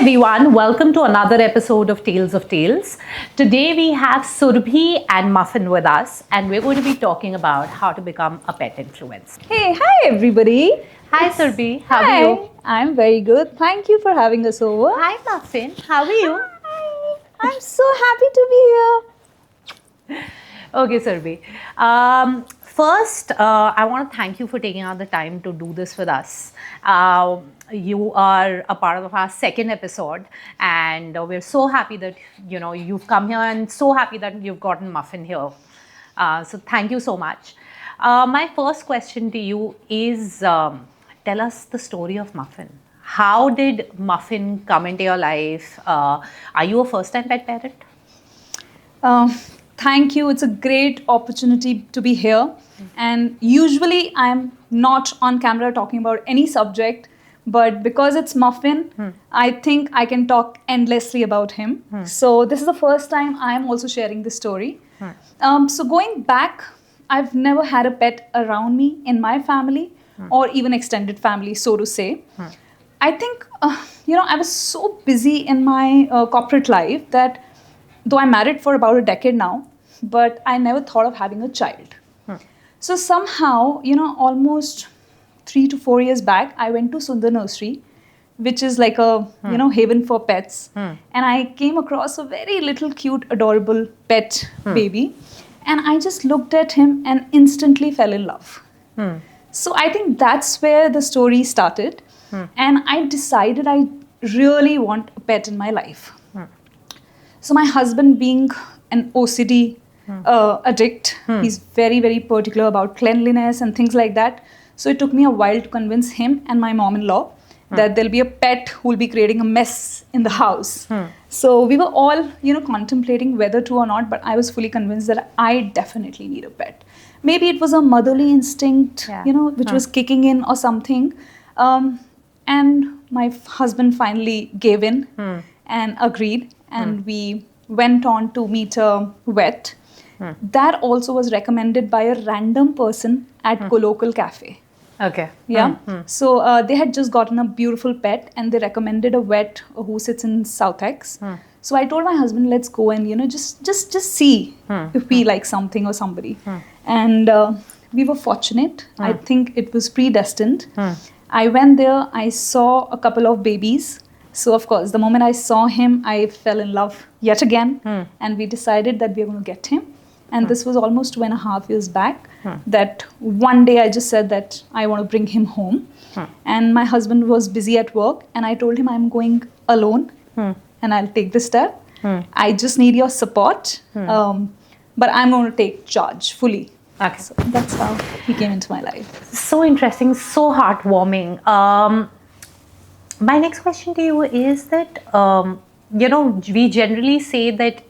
everyone, welcome to another episode of Tales of Tales. Today we have Surbhi and Muffin with us, and we're going to be talking about how to become a pet influencer. Hey, hi everybody. Hi Surbhi, how Hi, are you? I'm very good. Thank you for having us over. Hi Muffin, how are you? Hi. I'm so happy to be here. Okay Surbhi, first I want to thank you for taking out the time to do this with us. You are a part of our second episode, and we're so happy that you've come here, and so happy that you've gotten Muffin here. So thank you so much. My first question to you is, tell us the story of Muffin. How did Muffin come into your life? Are you a first-time pet parent? Thank you. It's a great opportunity to be here. And usually I'm not on camera talking about any subject, but because it's Muffin, I think I can talk endlessly about him. So this is the first time I'm also sharing this story. So going back, I've never had a pet around me in my family or even extended family, so to say. I think, I was so busy in my corporate life that though I'm married for about a decade now, but I never thought of having a child. So somehow, almost 3 to 4 years back, I went to Sundar Nursery, which is like a, haven for pets. And I came across a very little cute, adorable pet baby. And I just looked at him and instantly fell in love. So I think that's where the story started. And I decided I really want a pet in my life. So my husband, being an OCD addict, he's very, very particular about cleanliness and things like that. So it took me a while to convince him and my mom-in-law that there'll be a pet who will be creating a mess in the house. So we were all, contemplating whether to or not, but I was fully convinced that I definitely need a pet. Maybe it was a motherly instinct, which was kicking in or something. And my husband finally gave in and agreed. And we went on to meet a vet. That also was recommended by a random person at Colloquial Cafe. Okay. Yeah. So they had just gotten a beautiful pet and they recommended a vet who sits in Southex. So I told my husband, let's go and, just see if we like something or somebody. And we were fortunate. I think it was predestined. I went there, I saw a couple of babies. So of course, the moment I saw him, I fell in love yet again. And we decided that we were going to get him. And this was almost 2.5 years back that one day I just said that I want to bring him home. And my husband was busy at work and I told him I'm going alone and I'll take this step. I just need your support, but I'm going to take charge fully. Okay. So that's how he came into my life. So interesting, so heartwarming. My next question to you is that, we generally say that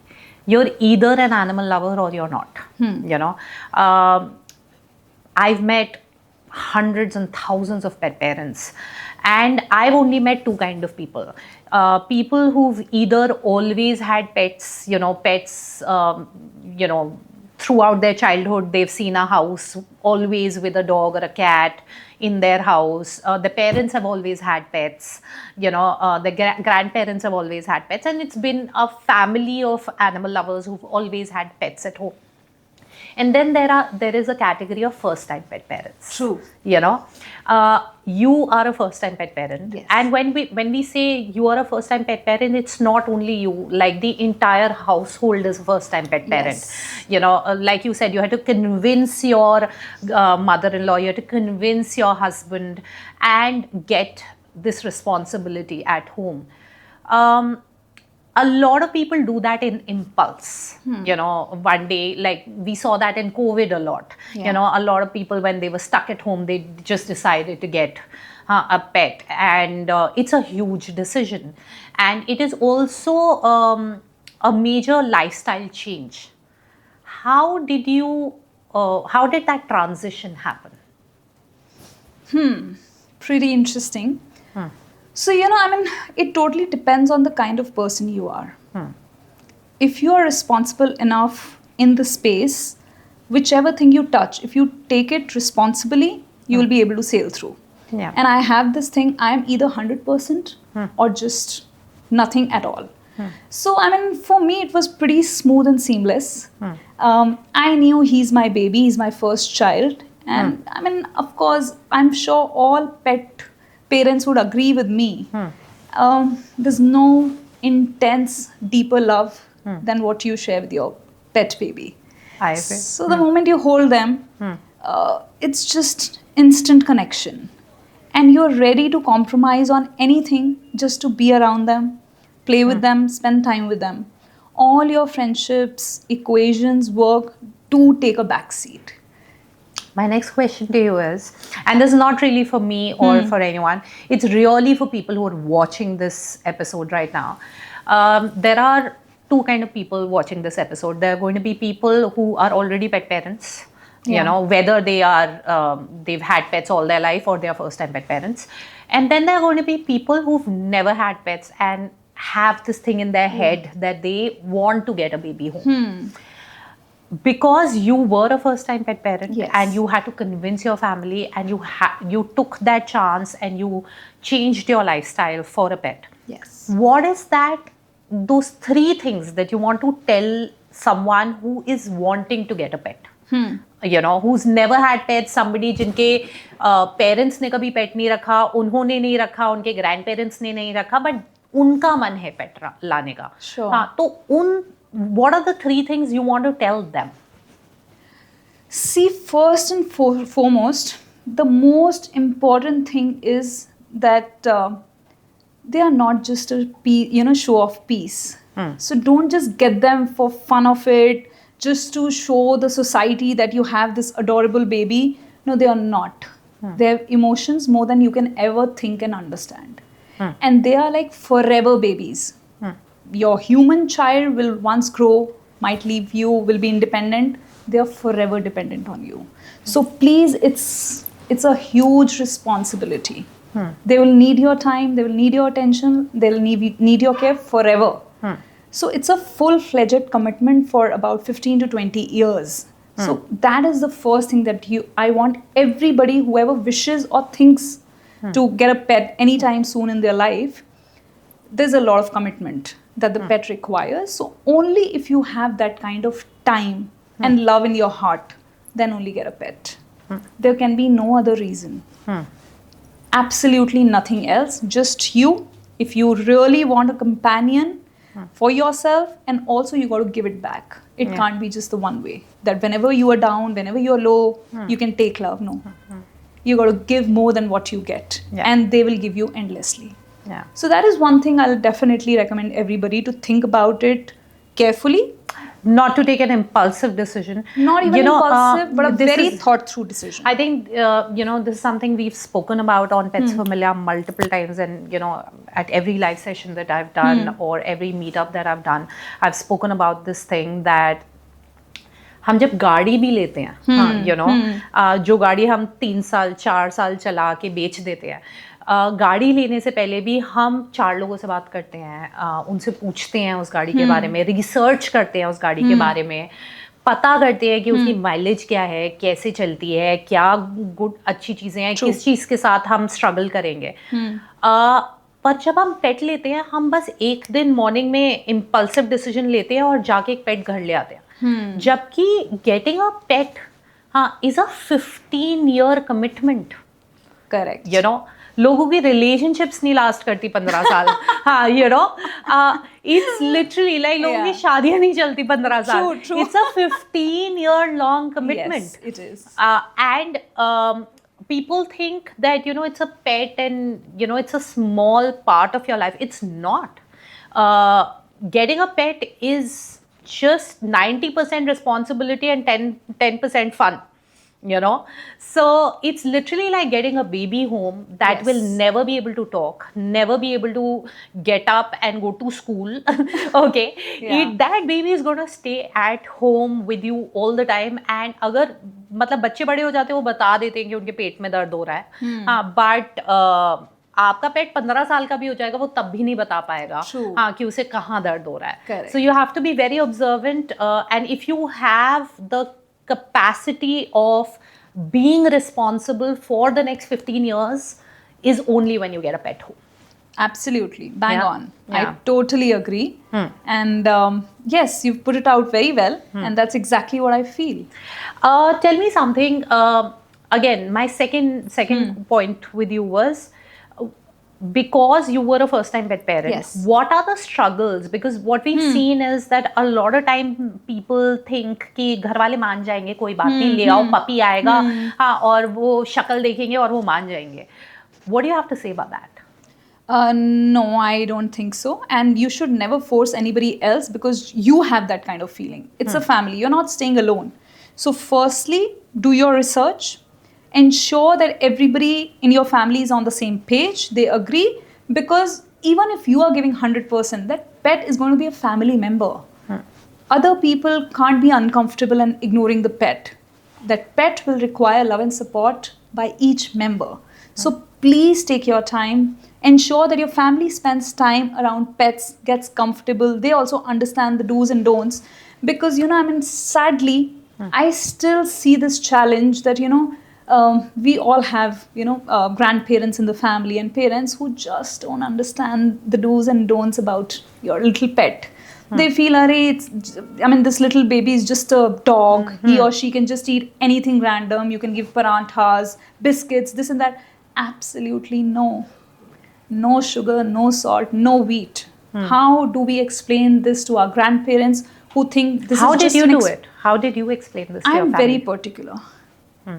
you're either an animal lover or you're not. I've met hundreds and thousands of pet parents, and I've only met two kind of people. People who've either always had pets, throughout their childhood, they've seen a house always with a dog or a cat in their house. The parents have always had pets. The grandparents have always had pets. And it's been a family of animal lovers who've always had pets at home. And then there is a category of first-time pet parents. True. You are a first-time pet parent. Yes. And when we say you are a first-time pet parent, it's not only you. Like the entire household is a first-time pet parent. Yes. Like you said, you had to convince your mother-in-law, you had to convince your husband and get this responsibility at home. A lot of people do that in impulse, one day, like we saw that in COVID a lot. A lot of people, when they were stuck at home, they just decided to get a pet, and it's a huge decision. And it is also a major lifestyle change. How did that transition happen? Pretty interesting. So, it totally depends on the kind of person you are. If you are responsible enough in the space, whichever thing you touch, if you take it responsibly, you will be able to sail through. Yeah. And I have this thing, I am either 100% or just nothing at all. So, I mean, for me, it was pretty smooth and seamless. I knew he's my baby, he's my first child. And I mean, of course, I'm sure all pet parents would agree with me. There's no intense, deeper love than what you share with your pet baby. I agree. So, the moment you hold them, it's just instant connection. And you're ready to compromise on anything just to be around them, play with them, spend time with them. All your friendships, equations, work do take a back seat. My next question to you is, and this is not really for me or for anyone, it's really for people who are watching this episode right now. There are two kind of people watching this episode. There are going to be people who are already pet parents, you know, whether they are, they've had pets all their life or they are first time pet parents. And then there are going to be people who've never had pets and have this thing in their head that they want to get a baby home. Because you were a first time pet parent and you had to convince your family and you took that chance and you changed your lifestyle for a pet. Yes. What is that, those three things that you want to tell someone who is wanting to get a pet? You know, who's never had pets, somebody जिनके parents ने कभी pet नहीं रखा, उन्होंने नहीं रखा, उनके grandparents ने नहीं रखा, but उनका मन है pet लाने का. Sure. हाँ, तो what are the three things you want to tell them? See, first and foremost, the most important thing is that they are not just a show of peace. So don't just get them for fun of it, just to show the society that you have this adorable baby. No, they are not. They have emotions more than you can ever think and understand. And they are like forever babies. Your human child will once grow, might leave you, will be independent. They are forever dependent on you. So please, it's a huge responsibility. They will need your time, they will need your attention, they'll need your care forever. So it's a full-fledged commitment for about 15 to 20 years. So that is the first thing that I want everybody, whoever wishes or thinks to get a pet anytime soon in their life, there's a lot of commitment that the pet requires. So only if you have that kind of time and love in your heart, then only get a pet. There can be no other reason. Absolutely nothing else. Just you. If you really want a companion for yourself, and also you got to give it back. It can't be just the one way. That whenever you are down, whenever you're low, you can take love. No. You got to give more than what you get. And they will give you endlessly. So that is one thing I'll definitely recommend everybody to think about it carefully. Not to take an impulsive decision. Not even impulsive, but a very thought-through decision. I think, this is something we've spoken about on Pets Familia multiple times, and, at every live session that I've done or every meetup that I've done, I've spoken about this thing that हम जब गाड़ी भी लेते हैं, जो गाड़ी हम 3 साल 4 साल चला के बेच देते हैं, गाड़ी लेने से पहले भी हम 4 लोगों से बात करते हैं, उनसे पूछते हैं उस गाड़ी के बारे में, रिसर्च करते हैं उस गाड़ी के बारे में, पता करते हैं कि उसकी माइलेज क्या है, कैसे चलती है, क्या गुड अच्छी चीज़ें हैं, किस चीज़ के साथ हम स्ट्रगल करेंगे. पर जब हम पेट लेते हैं, हम बस एक दिन मॉर्निंग में इम्पल्सिव डिसीजन लेते हैं और जाके एक पेट घर ले आते हैं. जबकि getting a pet is a 15-year commitment. Correct. लोगों की रिलेशनशिप्स नहीं लास्ट करती 15 साल. इट्स लिटरली लाइक लोगों की शादियां नहीं चलती 15 साल. It's a 15-year long commitment. Yes, it is. And people think that it's a pet and it's a small part of your life. It's not. Getting a pet is just 90% responsibility and 10% fun. So it's literally like getting a baby home that will never be able to talk, never be able to get up and go to school. Okay. That baby is going to stay at home with you all the time. And अगर मतलब बच्चे बड़े हो जाते हैं, वो बता देते हैं कि उनके पेट में दर्द हो रहा है. But आपका पेट 15 साल का भी हो जाएगा, वो तब भी नहीं बता पाएगा कि उसे कहाँ दर्द हो रहा है. So you have to be very observant, and if you have the capacity of being responsible for the next 15 years is only when you get a pet home. Absolutely. Bang Yeah. on. Yeah. I totally agree. And yes, you've put it out very well. And that's exactly what I feel. Tell me something. Again, my second point with you was because you were a first time pet parent, Yes. what are the struggles? Because what we've seen is that a lot of time people think कि घर वाले मान जाएंगे, कोई बात नहीं, ले आओ, पपी आएगा, हाँ, और वो शक्ल देखेंगे और वो मान जाएंगे. What do you have to say about that? No, I don't think so. And you should never force anybody else because you have that kind of feeling. It's a family. You're not staying alone. So, firstly, do your research. Ensure that everybody in your family is on the same page. They agree. Because even if you are giving 100%, that pet is going to be a family member. Other people can't be uncomfortable and ignoring the pet. That pet will require love and support by each member. So please take your time. Ensure that your family spends time around pets, gets comfortable. They also understand the do's and don'ts. Because, sadly, I still see this challenge that, we all have, grandparents in the family and parents who just don't understand the do's and don'ts about your little pet. They feel, this little baby is just a dog. He or she can just eat anything random. You can give paranthas, biscuits, this and that. Absolutely no. No sugar, no salt, no wheat. How do we explain this to our grandparents who think this How is did just you do it? How did you explain this to your I'm family? very particular.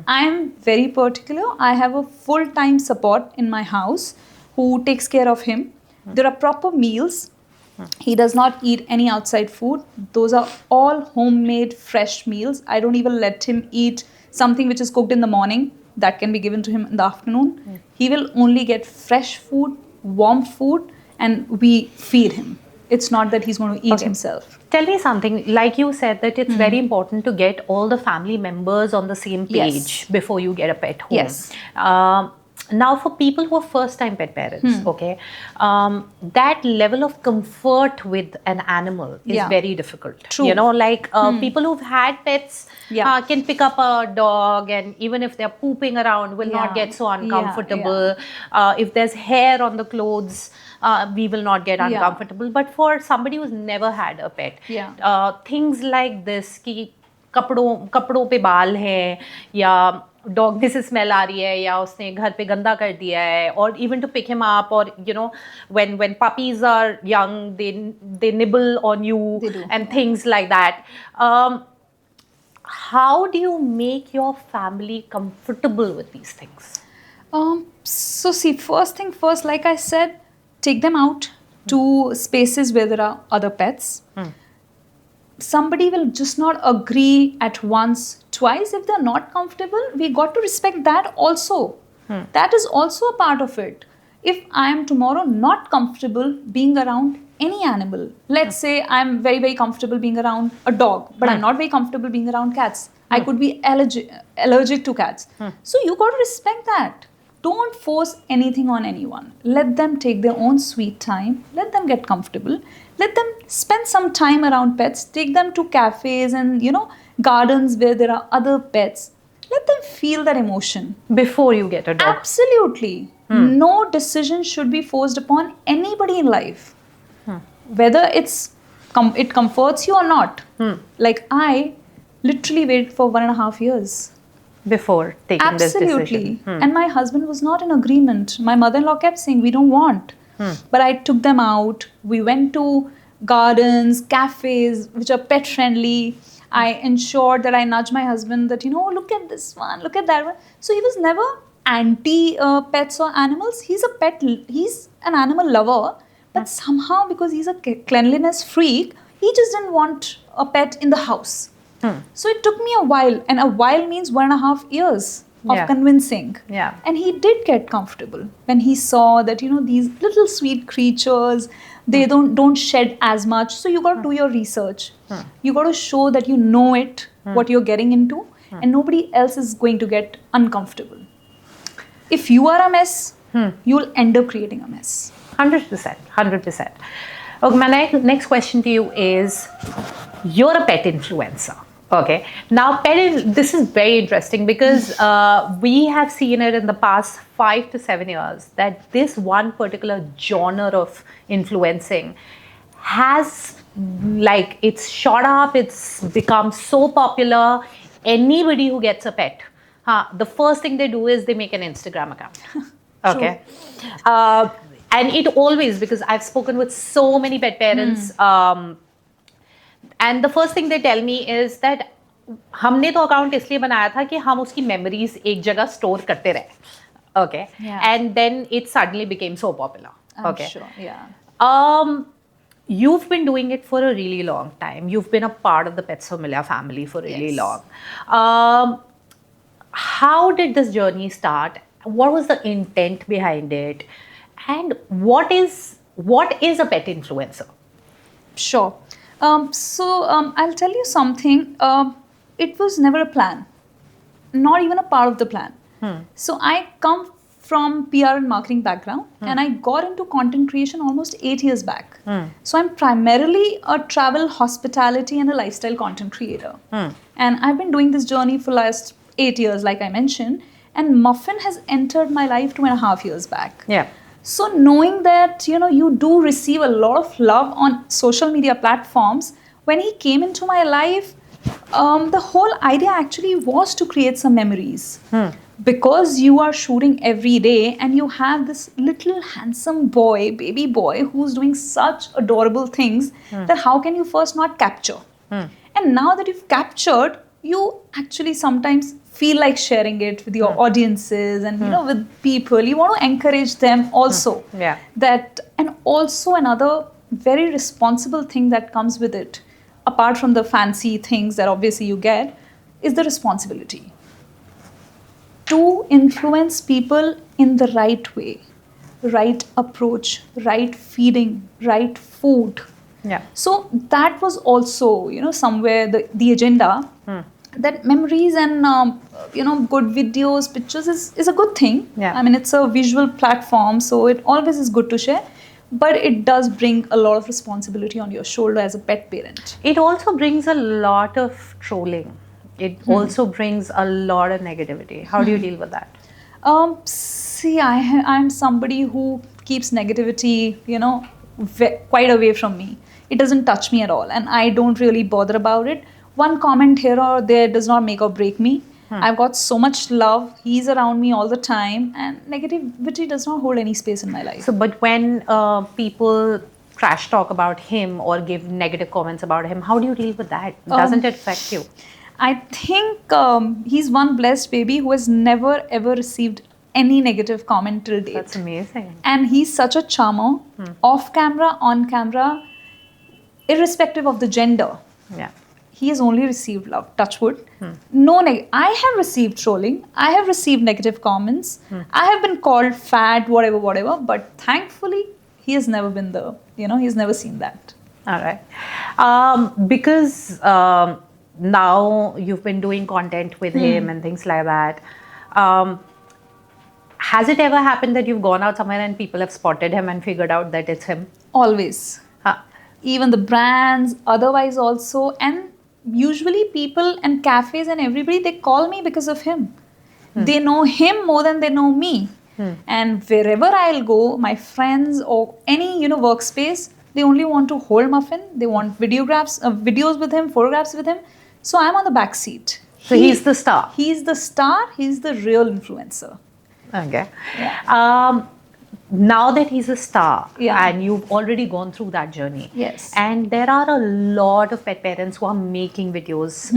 I'm very particular. I have a full-time support in my house who takes care of him. There are proper meals. He does not eat any outside food. Those are all homemade fresh meals. I don't even let him eat something which is cooked in the morning. That can be given to him in the afternoon. He will only get fresh food, warm food, and we feed him. It's not that he's going to eat himself. Tell me something, like you said that it's very important to get all the family members on the same page before you get a pet home. Yes. Now for people who are first time pet parents, okay, that level of comfort with an animal is very difficult. True. People who've had pets can pick up a dog and even if they're pooping around will not get so uncomfortable. If there's hair on the clothes, we will not get uncomfortable. But for somebody who's never had a pet, things like this, कि कपड़ों पे बाल हैं या dog में से smell आ रही है या उसने घर पे गंदा कर दिया है, और even to pick him up, or when puppies are young they nibble on you and things like that. How do you make your family comfortable with these things? So see, first thing first, like I said, take them out to spaces where there are other pets. Somebody will just not agree at once, twice. If they're not comfortable, we got to respect that also. That is also a part of it. If I am tomorrow not comfortable being around any animal, let's say I'm very, very comfortable being around a dog, but I'm not very comfortable being around cats. I could be allergic to cats. So you got to respect that. Don't force anything on anyone. Let them take their own sweet time. Let them get comfortable. Let them spend some time around pets. Take them to cafes and, gardens where there are other pets. Let them feel that emotion. Before you get a dog. Absolutely. No decision should be forced upon anybody in life. Whether it comforts you or not. Like I literally waited for 1.5 years. Before taking this decision. Absolutely. And my husband was not in agreement. My mother-in-law kept saying, we don't want. But I took them out. We went to gardens, cafes, which are pet friendly. I ensured that I nudged my husband that, look at this one, look at that one. So he was never anti pets or animals. He's an animal lover. But somehow, because he's a cleanliness freak, he just didn't want a pet in the house. So it took me a while, and a while means 1.5 years of convincing. And he did get comfortable when he saw that, these little sweet creatures, they don't shed as much. So you got to do your research. You got to show that you know it, what you're getting into, and nobody else is going to get uncomfortable. If you are a mess, you'll end up creating a mess. 100%. Okay, my next question to you is, you're a pet influencer. Okay. Now, this is very interesting because we have seen it in the past 5 to 7 years that this one particular genre of influencing has, like, it's shot up, it's become so popular. Anybody who gets a pet, the first thing they do is they make an Instagram account. Okay. And it always, because I've spoken with so many pet parents, and the first thing they tell me is that हमने तो account इसलिए बनाया था कि हम उसकी memories एक जगह स्टोर करते रहे okay and then it suddenly became so popular okay you've been doing it for a really long time. You've been a part of the Pets Familia family for really long. How did this journey start? What was the intent behind it? And what is a pet influencer? Sure. I'll tell you something. It was never a plan, not even a part of the plan. So I come from PR and marketing background, and I got into content creation almost 8 years back. So I'm primarily a travel, hospitality, and a lifestyle content creator. And I've been doing this journey for last 8 years, like I mentioned. And Muffin has entered my life 2.5 years back. Yeah. So knowing that, you do receive a lot of love on social media platforms, when he came into my life, the whole idea actually was to create some memories. Because you are shooting every day and you have this little handsome boy, baby boy, who's doing such adorable things, that how can you first not capture? And now that you've captured, you actually sometimes feel like sharing it with your audiences and with people. You want to encourage them also. That, and also another very responsible thing that comes with it, apart from the fancy things that obviously you get, is the responsibility to influence people in the right way, right approach, right feeding, right food. So that was also somewhere the agenda. That memories and good videos, pictures is a good thing. I mean, it's a visual platform, so it always is good to share, but it does bring a lot of responsibility on your shoulder as a pet parent. It also brings a lot of trolling. It also brings a lot of negativity. How do you deal with that? See, I'm somebody who keeps negativity quite away from me. It doesn't touch me at all, and I don't really bother about it. One comment here or there does not make or break me. I've got so much love. He's around me all the time, and negativity does not hold any space in my life. So, but when people trash talk about him or give negative comments about him, how do you deal with that? Doesn't it affect you? I think he's one blessed baby who has never ever received any negative comment till date. That's amazing. And he's such a charmer, off camera, on camera, irrespective of the gender. He has only received love, touch wood. I have received trolling. I have received negative comments. I have been called fat, whatever. But thankfully, he has never been he's never seen that. All right. Because now you've been doing content with him and things like that. Has it ever happened that you've gone out somewhere and people have spotted him and figured out that it's him? Always. Even the brands, otherwise also. And usually people and cafes and everybody, they call me because of him. They know him more than they know me. And wherever I'll go, my friends or any workspace, they only want to hold Muffin. They want videos with him, photographs with him. So I'm on the back seat. So he's the star. He's the star. He's the real influencer. Okay. Now that he's a star, and you've already gone through that journey, and there are a lot of pet parents who are making videos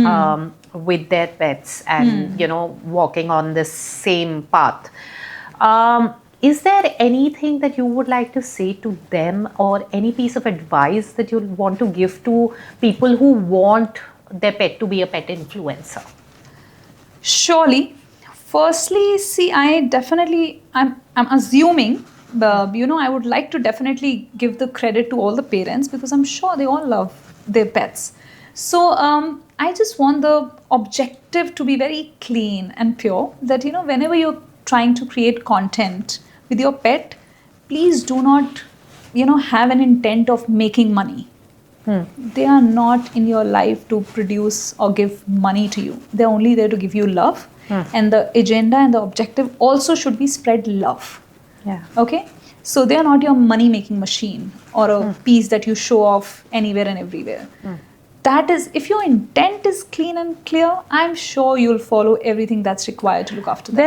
with their pets and walking on this same path. Is there anything that you would like to say to them, or any piece of advice that you want to give to people who want their pet to be a pet influencer? Surely. Firstly, see, I'm assuming, I would like to definitely give the credit to all the parents, because I'm sure they all love their pets. So I just want the objective to be very clean and pure, that whenever you're trying to create content with your pet, please do not have an intent of making money. They are not in your life to produce or give money to you. They're only there to give you love. And the agenda and the objective also should be spread love. Yeah. Okay? So they are not your money making machine or a piece that you show off anywhere and everywhere. That is, if your intent is clean and clear, I'm sure you'll follow everything that's required to look after them.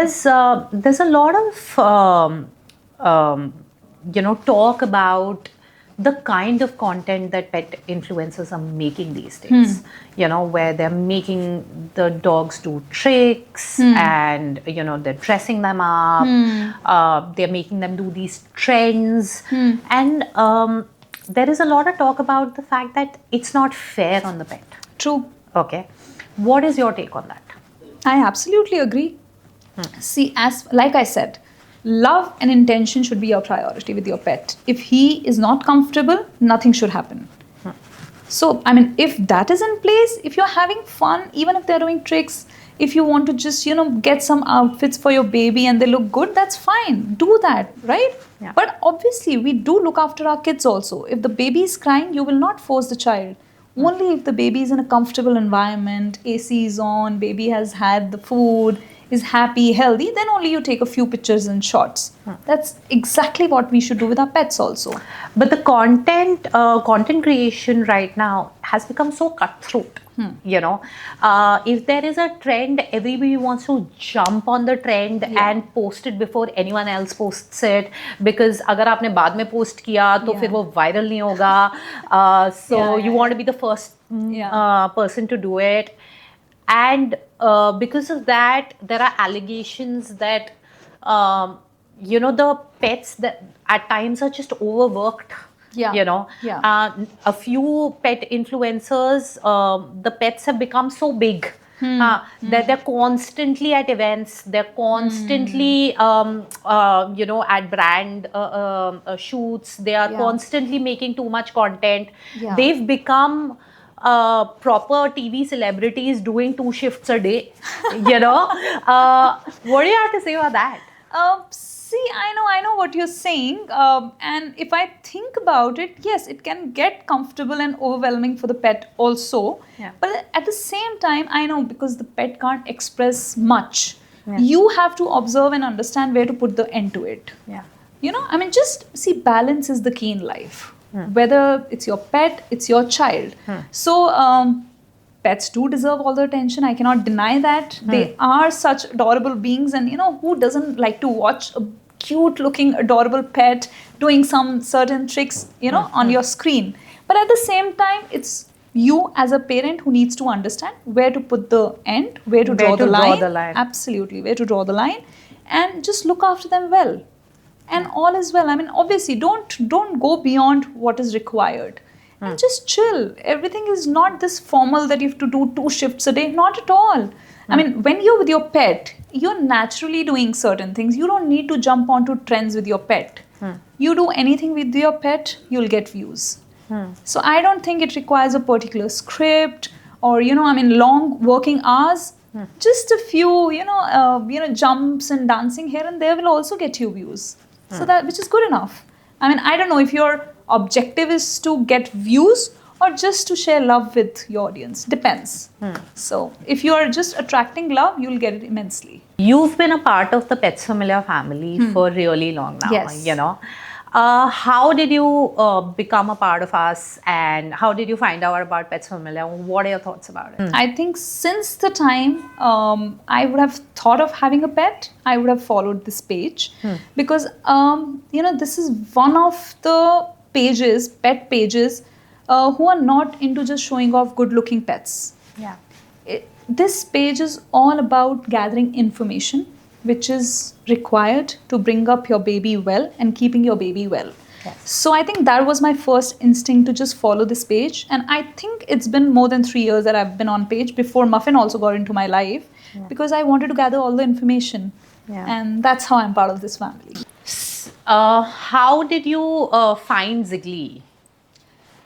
There's a lot of talk about the kind of content that pet influencers are making these days. Where they're making the dogs do tricks and they're dressing them up. They're making them do these trends and there is a lot of talk about the fact that it's not fair on the pet. True. Okay. What is your take on that? I absolutely agree. See, as like I said, love and intention should be your priority with your pet. If he is not comfortable, nothing should happen. So, I mean, if that is in place, if you're having fun, even if they're doing tricks, if you want to just, get some outfits for your baby and they look good, that's fine. Do that, right? Yeah. But obviously, we do look after our kids also. If the baby is crying, you will not force the child. Only if the baby is in a comfortable environment, AC is on, baby has had the food, is happy, healthy, then only you take a few pictures and shots. That's exactly what we should do with our pets also. But the content creation right now has become so cutthroat. If there is a trend, everybody wants to jump on the trend and post it before anyone else posts it, because अगर आपने बाद में post किया तो फिर वो viral नहीं होगा. So you want to be the first person to do it. And because of that, there are allegations that, the pets that at times are just overworked. A few pet influencers, the pets have become so big that they're constantly at events, they're constantly, at brand shoots, they are constantly making too much content. They've become proper TV celebrities doing 2 shifts a day. What do you have to say about that? See, I know what you're saying. And if I think about it, yes, it can get comfortable and overwhelming for the pet also. But at the same time, I know because the pet can't express much, you have to observe and understand where to put the end to it. Just see, balance is the key in life. Whether it's your pet, it's your child. So, pets do deserve all the attention. I cannot deny that. They are such adorable beings, and who doesn't like to watch a cute looking adorable pet doing some certain tricks on your screen. But at the same time, it's you as a parent who needs to understand where to put the end, where to draw the line. Absolutely, where to draw the line, and just look after them well. And all is well. Obviously, don't go beyond what is required. And just chill. Everything is not this formal that you have to do 2 shifts a day. Not at all. When you're with your pet, you're naturally doing certain things. You don't need to jump onto trends with your pet. You do anything with your pet, you'll get views. So I don't think it requires a particular script or, long working hours. Just a few, jumps and dancing here and there will also get you views. So which is good enough. I don't know if your objective is to get views or just to share love with your audience. Depends. So if you are just attracting love, you'll get it immensely. You've been a part of the Pets Familia family for really long now. Yes. How did you become a part of us, and how did you find out about Pets Familia? What are your thoughts about it? I think since the time I would have thought of having a pet, I would have followed this page because, this is one of the pages, pet pages, who are not into just showing off good-looking pets. This page is all about gathering information which is required to bring up your baby well and keeping your baby well. So I think that was my first instinct to just follow this page. And I think it's been more than 3 years that I've been on page before Muffin also got into my life because I wanted to gather all the information. And that's how I'm part of this family. How did you find Zigly?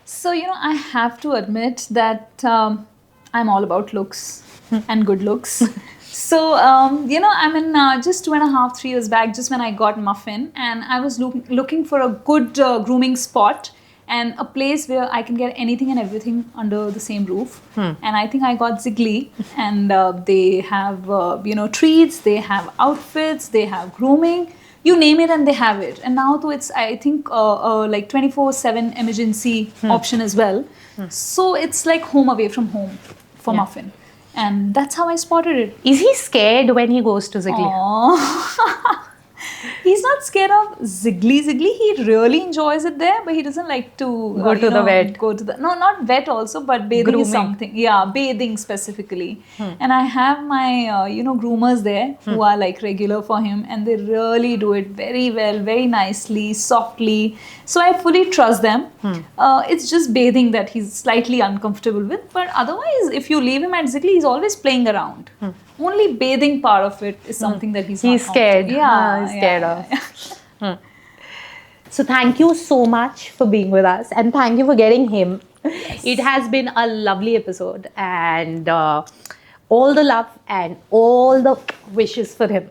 So, I have to admit that I'm all about looks and good looks. So, just 2.5, 3 years back, just when I got Muffin, and I was looking for a good grooming spot. and a place where I can get anything and everything under the same roof. And I think I got Zigly, and they have treats, they have outfits, they have grooming. You name it and they have it. And now too, it's I think like 24/7 emergency option as well. So it's like home away from home for Muffin. And that's how I spotted it. Is he scared when he goes to Zigly? Aww. He's not scared of Zigly. He really enjoys it there, but he doesn't like to Go to the vet. No, not vet also, but bathing Grooming. is something. Yeah, bathing specifically. And I have my groomers there who are like regular for him, and they really do it very well, very nicely, softly. So I fully trust them. It's just bathing that he's slightly uncomfortable with, but otherwise, if you leave him at Zigly, he's always playing around. Only bathing part of it is something that he's not scared. comfortable. He's scared of. So thank you so much for being with us, and thank you for getting him. Yes. It has been a lovely episode, and all the love and all the wishes for him.